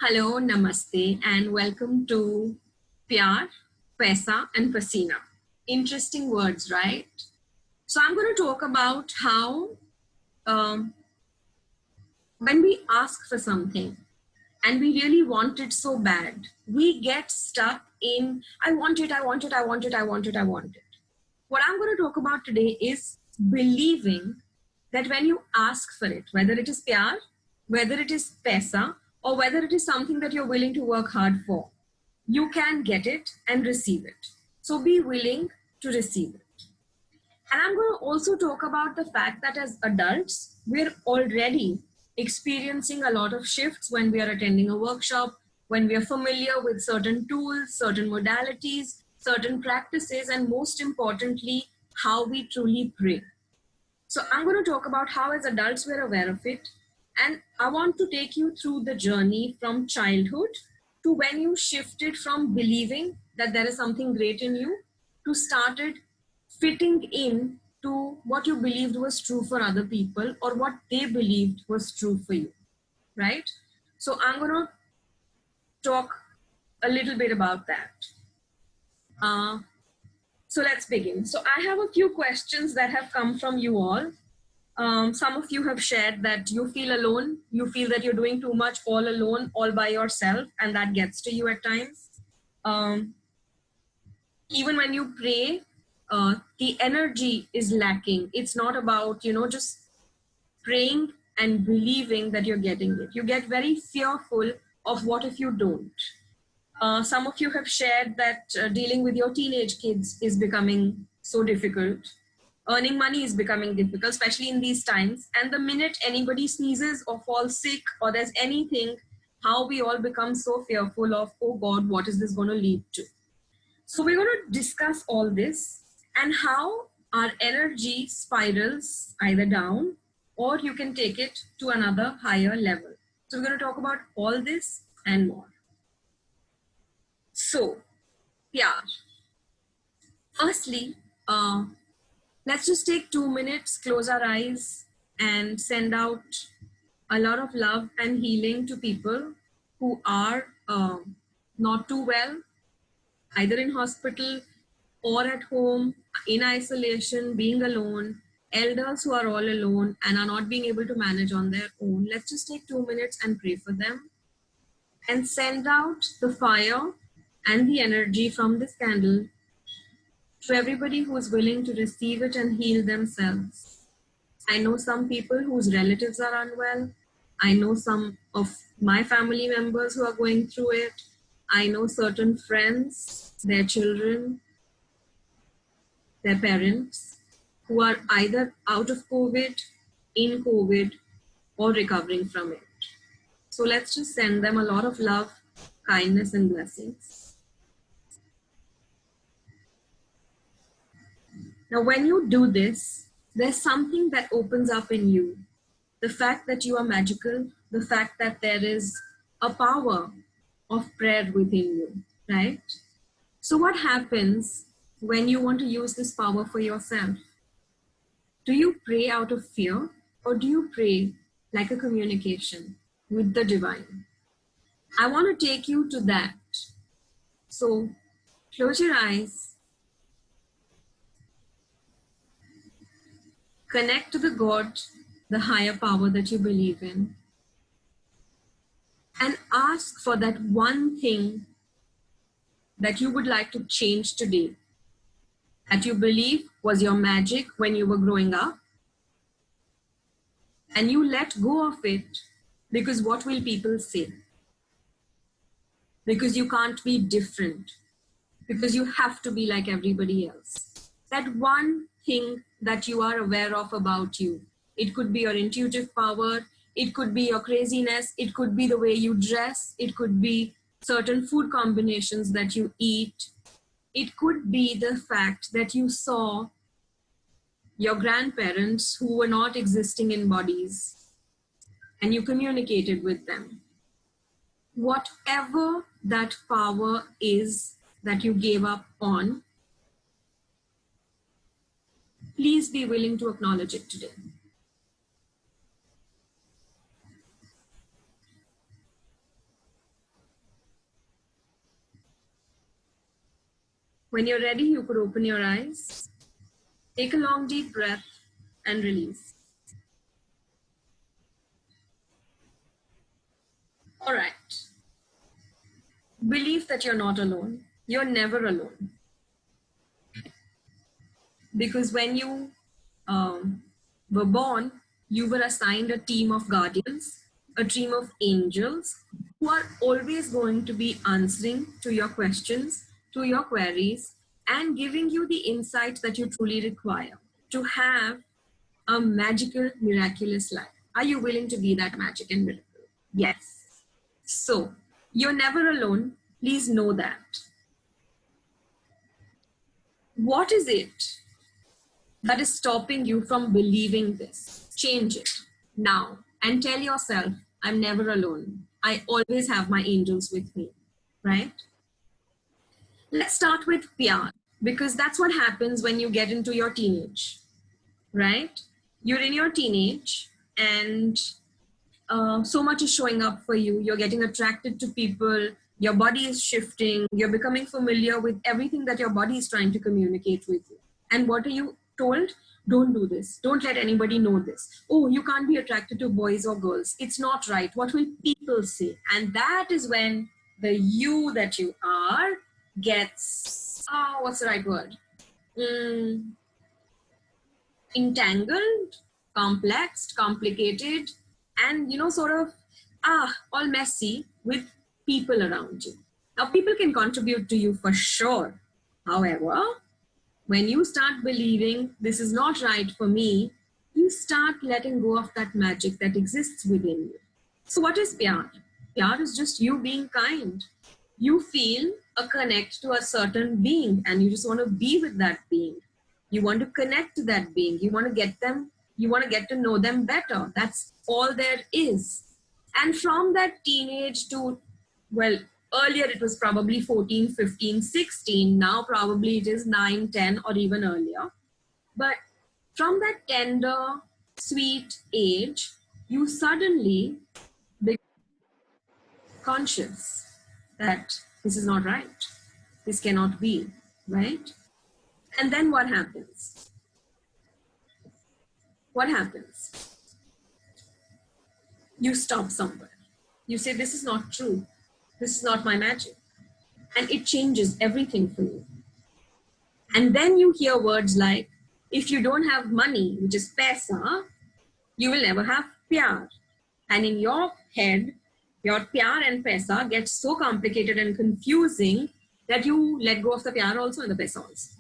Hello, namaste, and welcome to Pyaar, Paisa and Pasina. Interesting words, right? So I'm going to talk about how when we ask for something and we really want it so bad, we get stuck in, I want it, I want it, I want it, I want it, I want it. What I'm going to talk about today is believing that when you ask for it, whether it is pyar, whether it is paisa, or whether it is something that you're willing to work hard for, you can get it and receive it. So be willing to receive it. And I'm going to also talk about the fact that as adults, we're already experiencing a lot of shifts when we are attending a workshop, when we are familiar with certain tools, certain modalities, certain practices, and most importantly, how we truly pray. So I'm going to talk about how as adults we're aware of it. And I want to take you through the journey from childhood to when you shifted from believing that there is something great in you to started fitting in to what you believed was true for other people or what they believed was true for you, right? So I'm going to talk a little bit about that. So let's begin. So I have a few questions that have come from you all. Some of you have shared that you feel alone, you feel that you're doing too much all alone, all by yourself, and that gets to you at times. Even when you pray, the energy is lacking. It's not about, just praying and believing that you're getting it. You get very fearful of what if you don't. Some of you have shared that dealing with your teenage kids is becoming so difficult. Earning money is becoming difficult, especially in these times. And the minute anybody sneezes or falls sick or there's anything, how we all become so fearful of, oh God, what is this going to lead to? So we're going to discuss all this and how our energy spirals either down or you can take it to another higher level. So we're going to talk about all this and more. So, Pyaar. Firstly, let's just take 2 minutes, close our eyes, and send out a lot of love and healing to people who are not too well, either in hospital or at home, in isolation, being alone, elders who are all alone and are not being able to manage on their own. Let's just take 2 minutes and pray for them and send out the fire and the energy from this candle to everybody who is willing to receive it and heal themselves. I know some people whose relatives are unwell. I know some of my family members who are going through it. I know certain friends, their children, their parents, who are either out of COVID, in COVID, or recovering from it. So let's just send them a lot of love, kindness, and blessings. Now, when you do this, there's something that opens up in you. The fact that you are magical, the fact that there is a power of prayer within you, right? So what happens when you want to use this power for yourself? Do you pray out of fear or do you pray like a communication with the divine? I want to take you to that. So close your eyes. Connect to the God, the higher power that you believe in, and ask for that one thing that you would like to change today, that you believe was your magic when you were growing up, and you let go of it because what will people say? Because you can't be different, because you have to be like everybody else. That one thing that you are aware of about you. It could be your intuitive power, it could be your craziness, it could be the way you dress, it could be certain food combinations that you eat. It could be the fact that you saw your grandparents who were not existing in bodies and you communicated with them. Whatever that power is that you gave up on, please be willing to acknowledge it today. When you're ready, you could open your eyes, take a long deep breath and release. All right. Believe that you're not alone. You're never alone. Because when you were born, you were assigned a team of guardians, a team of angels who are always going to be answering to your questions, to your queries, and giving you the insights that you truly require to have a magical, miraculous life. Are you willing to be that magic and miracle? Yes. So, you're never alone. Please know that. What is it that is stopping you from believing this? Change it now and tell yourself, I'm never alone. I always have my angels with me, right? Let's start with Pyaar, because that's what happens when you get into your teenage, right? You're in your teenage and so much is showing up for you. You're getting attracted to people. Your body is shifting. You're becoming familiar with everything that your body is trying to communicate with you. And what are you told? Don't do this. Don't let anybody know this. Oh, you can't be attracted to boys or girls. It's not right. What will people say? And that is when the you that you are gets, what's the right word? Entangled, complexed, complicated, and sort of all messy with people around you. Now, people can contribute to you for sure. However, when you start believing this is not right for me, you start letting go of that magic that exists within you. So what is Pyaar? Pyaar is just you being kind. You feel a connect to a certain being and you just want to be with that being. You want to connect to that being. You want to get to know them better. That's all there is. And from that teenage to, well, earlier it was probably 14, 15, 16. Now probably it is 9, 10 or even earlier. But from that tender, sweet age, you suddenly become conscious that this is not right. This cannot be, right? And then what happens? What happens? You stop somewhere. You say, this is not true. This is not my magic. And it changes everything for you. And then you hear words like, if you don't have money, which is paisa, you will never have pyar. And in your head, your pyar and paisa gets so complicated and confusing that you let go of the pyar also and the paisa also.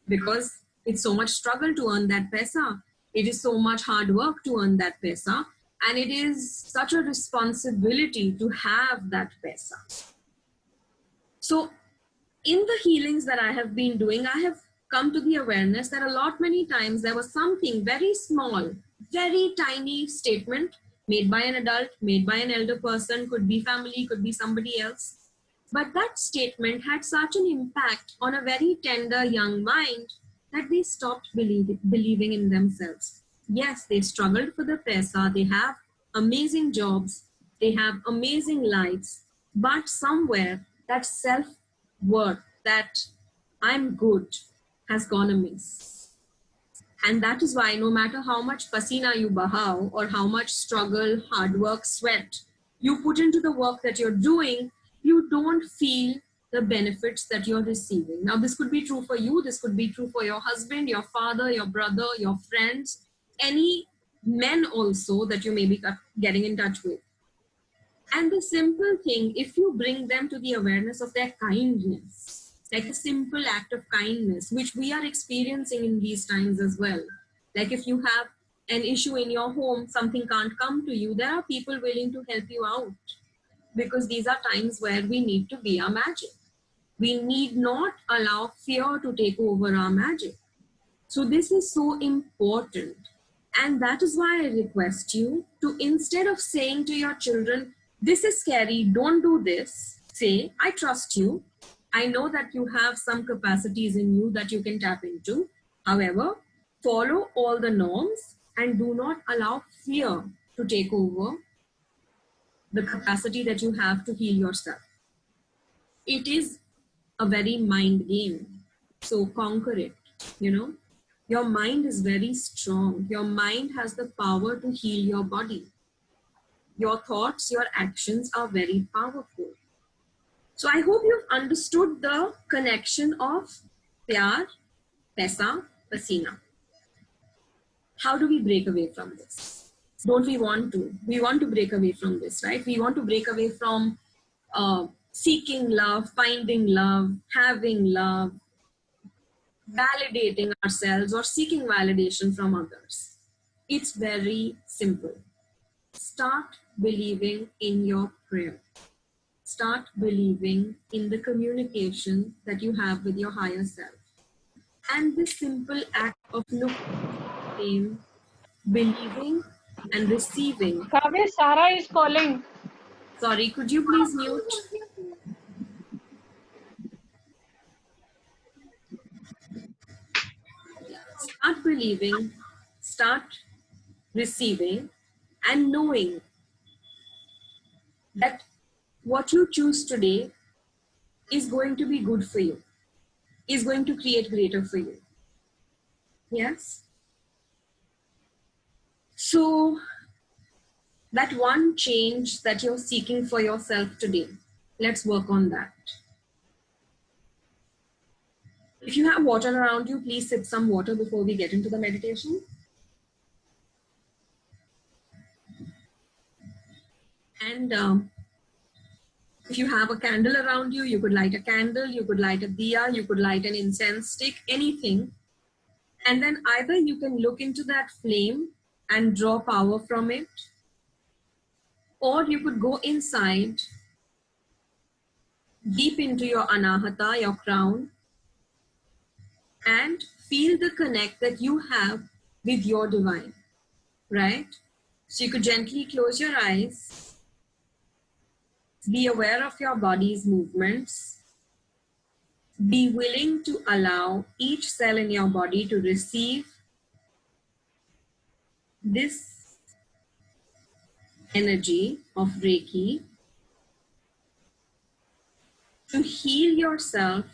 Because it's so much struggle to earn that paisa. It is so much hard work to earn that paisa. And it is such a responsibility to have that paisa. So in the healings that I have been doing, I have come to the awareness that many times there was something very small, very tiny statement made by an adult, made by an elder person, could be family, could be somebody else. But that statement had such an impact on a very tender young mind that they stopped believing in themselves. Yes, they struggled for the paisa, they have amazing jobs, they have amazing lives, but somewhere that self-worth, that I'm good, has gone amiss. And that is why no matter how much pasina you bahaw or how much struggle, hard work, sweat you put into the work that you're doing, you don't feel the benefits that you're receiving. Now, this could be true for you. This could be true for your husband, your father, your brother, your friends, any men also that you may be getting in touch with. And the simple thing, if you bring them to the awareness of their kindness, like a simple act of kindness, which we are experiencing in these times as well. Like if you have an issue in your home, something can't come to you, there are people willing to help you out. Because these are times where we need to be our magic. We need not allow fear to take over our magic. So this is so important. And that is why I request you to, instead of saying to your children, this is scary, don't do this, say, I trust you. I know that you have some capacities in you that you can tap into. However, follow all the norms and do not allow fear to take over the capacity that you have to heal yourself. It is a very mind game. So conquer it, you know. Your mind is very strong. Your mind has the power to heal your body. Your thoughts, your actions are very powerful. So I hope you've understood the connection of Pyaar, Paisa, Pasina. How do we break away from this? Don't we want to? We want to break away from this, right? We want to break away from seeking love, finding love, having love, validating ourselves or seeking validation from others. It's very simple. Start believing in your prayer. Start believing in the communication that you have with your higher self. And this simple act of looking, believing, and receiving. Kavya, Sarah is calling. Sorry, could you please mute? Start believing, start receiving, and knowing that what you choose today is going to be good for you, is going to create greater for you. Yes? So that one change that you're seeking for yourself today, let's work on that. If you have water around you, please sip some water before we get into the meditation. And if you have a candle around you, you could light a candle, you could light a diya, you could light an incense stick, anything. And then either you can look into that flame and draw power from it, or you could go inside, deep into your anahata, your crown, and feel the connect that you have with your divine, right? So you could gently close your eyes, be aware of your body's movements, be willing to allow each cell in your body to receive this energy of Reiki, to heal yourself,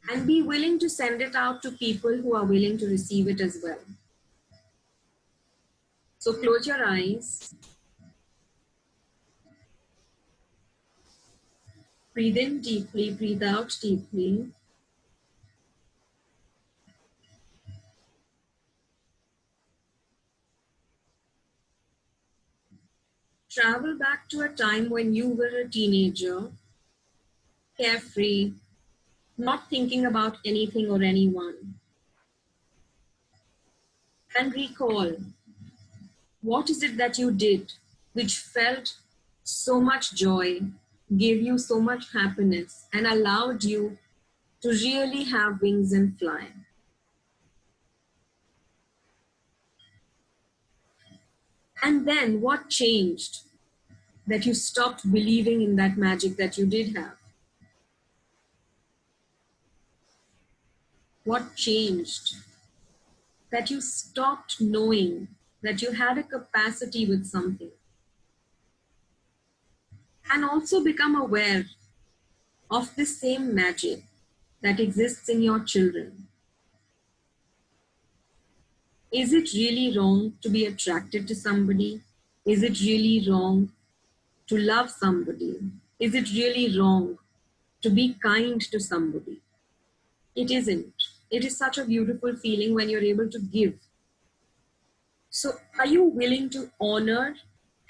and be willing to send it out to people who are willing to receive it as well. So close your eyes, breathe in deeply, breathe out deeply. Travel back to a time when you were a teenager, carefree, not thinking about anything or anyone. And recall, what is it that you did which felt so much joy, gave you so much happiness, and allowed you to really have wings and fly? And then what changed that you stopped believing in that magic that you did have? What changed that you stopped knowing that you had a capacity with something? And also become aware of the same magic that exists in your children. Is it really wrong to be attracted to somebody? Is it really wrong to love somebody? Is it really wrong to be kind to somebody? It isn't. It is such a beautiful feeling when you're able to give. So are you willing to honor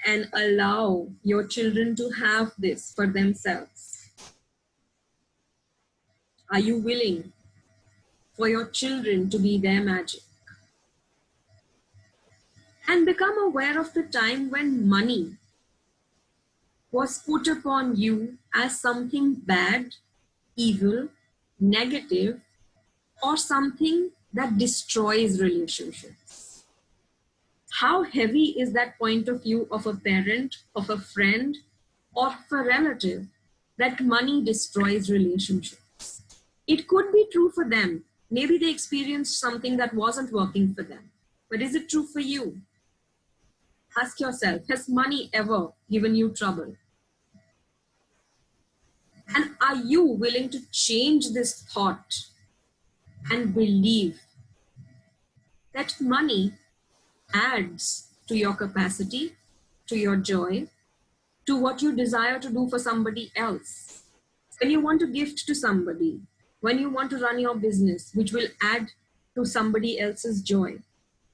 and allow your children to have this for themselves? Are you willing for your children to be their magic? And become aware of the time when money was put upon you as something bad, evil, negative, or something that destroys relationships. How heavy is that point of view of a parent, of a friend, or of a relative, that money destroys relationships? It could be true for them. Maybe they experienced something that wasn't working for them. But is it true for you? Ask yourself, has money ever given you trouble? And are you willing to change this thought and believe that money adds to your capacity, to your joy, to what you desire to do for somebody else? When you want to gift to somebody, when you want to run your business, which will add to somebody else's joy,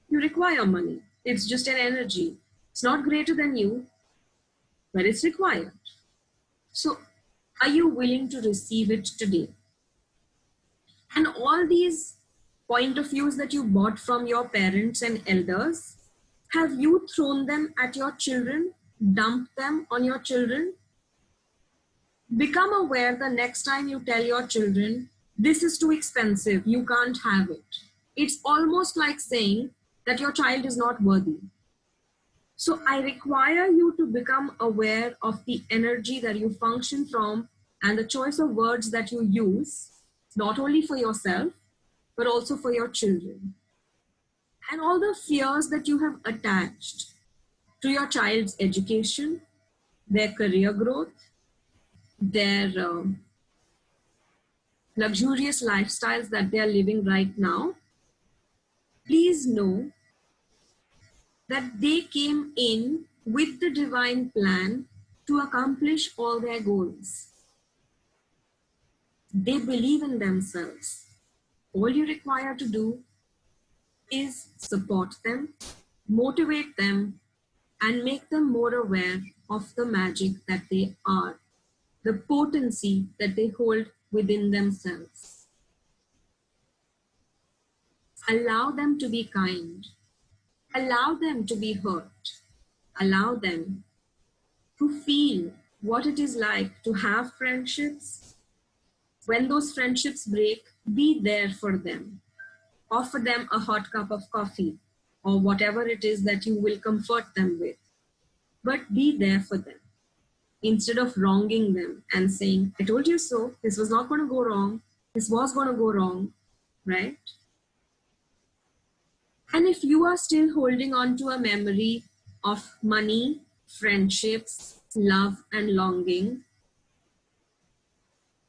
you require money. It's just an energy. It's not greater than you, but it's required. So, are you willing to receive it today? And all these point of views that you bought from your parents and elders, have you thrown them at your children, dumped them on your children? Become aware the next time you tell your children, this is too expensive, you can't have it. It's almost like saying that your child is not worthy. So I require you to become aware of the energy that you function from and the choice of words that you use, not only for yourself, but also for your children. And all the fears that you have attached to your child's education, their career growth, their luxurious lifestyles that they are living right now, please know that they came in with the divine plan to accomplish all their goals. They believe in themselves. All you require to do is support them, motivate them, and make them more aware of the magic that they are, the potency that they hold within themselves. Allow them to be kind. Allow them to be hurt. Allow them to feel what it is like to have friendships. When those friendships break, be there for them. Offer them a hot cup of coffee or whatever it is that you will comfort them with. But be there for them instead of wronging them and saying, I told you so, this was not going to go wrong, this was going to go wrong, right? And if you are still holding on to a memory of money, friendships, love, and longing,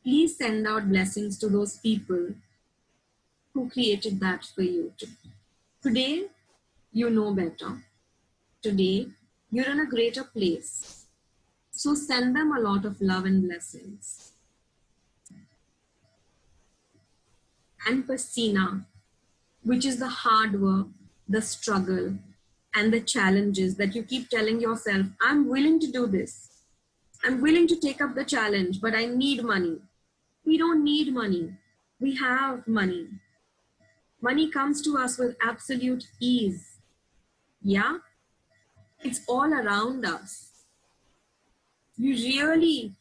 please send out blessings to those people who created that for you. Today, you know better. Today, you're in a greater place. So send them a lot of love and blessings. And Pasina, which is the hard work, the struggle, and the challenges that you keep telling yourself, I'm willing to do this. I'm willing to take up the challenge, but I need money. We don't need money. We have money. Money comes to us with absolute ease. Yeah? It's all around us. You really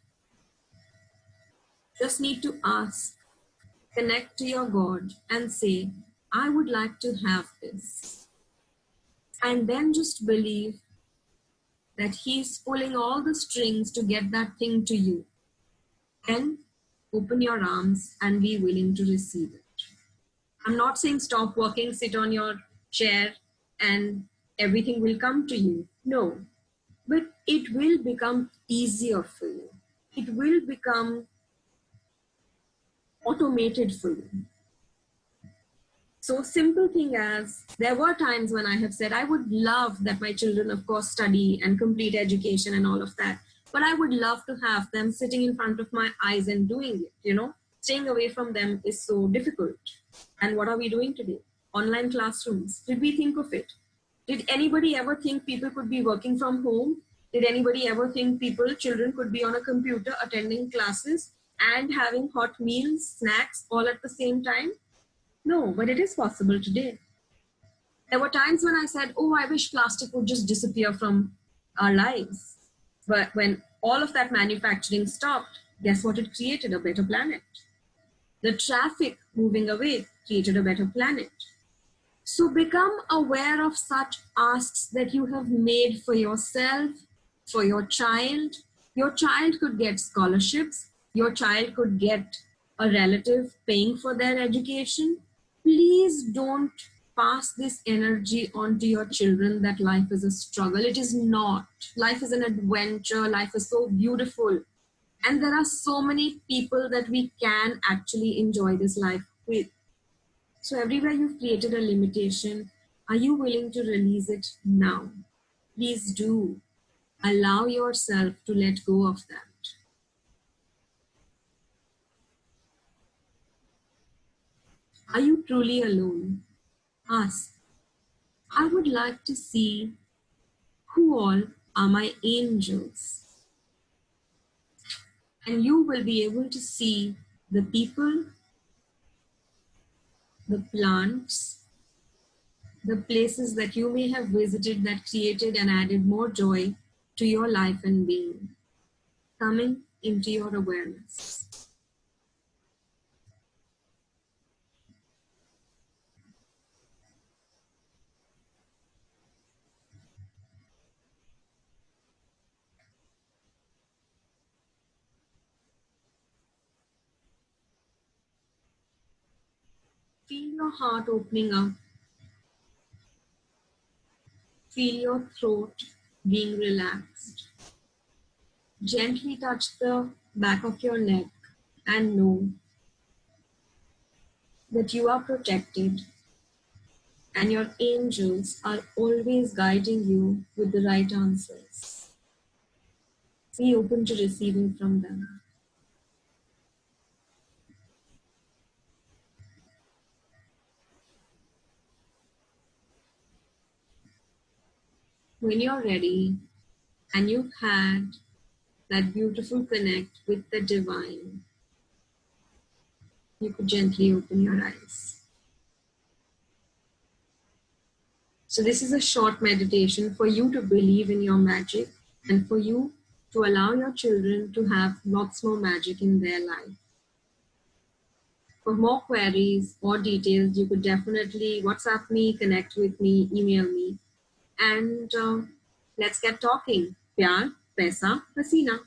just need to ask, connect to your God and say, I would like to have this. And then just believe that He's pulling all the strings to get that thing to you. Then open your arms and be willing to receive it. I'm not saying stop working, sit on your chair and everything will come to you. No, but it will become easier for you. It will become automated for you. So simple thing as, there were times when I have said, I would love that my children, of course, study and complete education and all of that. But I would love to have them sitting in front of my eyes and doing it, Staying away from them is so difficult. And what are we doing today? Online classrooms. Did we think of it? Did anybody ever think people could be working from home? Did anybody ever think children could be on a computer attending classes and having hot meals, snacks all at the same time? No, but it is possible today. There were times when I said, oh, I wish plastic would just disappear from our lives. But when all of that manufacturing stopped, guess what it created? A better planet. The traffic moving away created a better planet. So become aware of such asks that you have made for yourself, for your child. Your child could get scholarships. Your child could get a relative paying for their education. Please don't pass this energy on to your children that life is a struggle. It is not. Life is an adventure. Life is so beautiful. And there are so many people that we can actually enjoy this life with. So everywhere you've created a limitation, are you willing to release it now? Please do. Allow yourself to let go of that. Are you truly alone? Ask. I would like to see who all are my angels. And you will be able to see the people, the plants, the places that you may have visited that created and added more joy to your life and being, coming into your awareness. Feel your heart opening up. Feel your throat being relaxed. Gently touch the back of your neck and know that you are protected and your angels are always guiding you with the right answers. Be open to receiving from them. When you're ready and you've had that beautiful connect with the divine, you could gently open your eyes. So this is a short meditation for you to believe in your magic and for you to allow your children to have lots more magic in their life. For more queries or details, you could definitely WhatsApp me, connect with me, email me, and let's get talking. Pyar, Paisa, Pasina.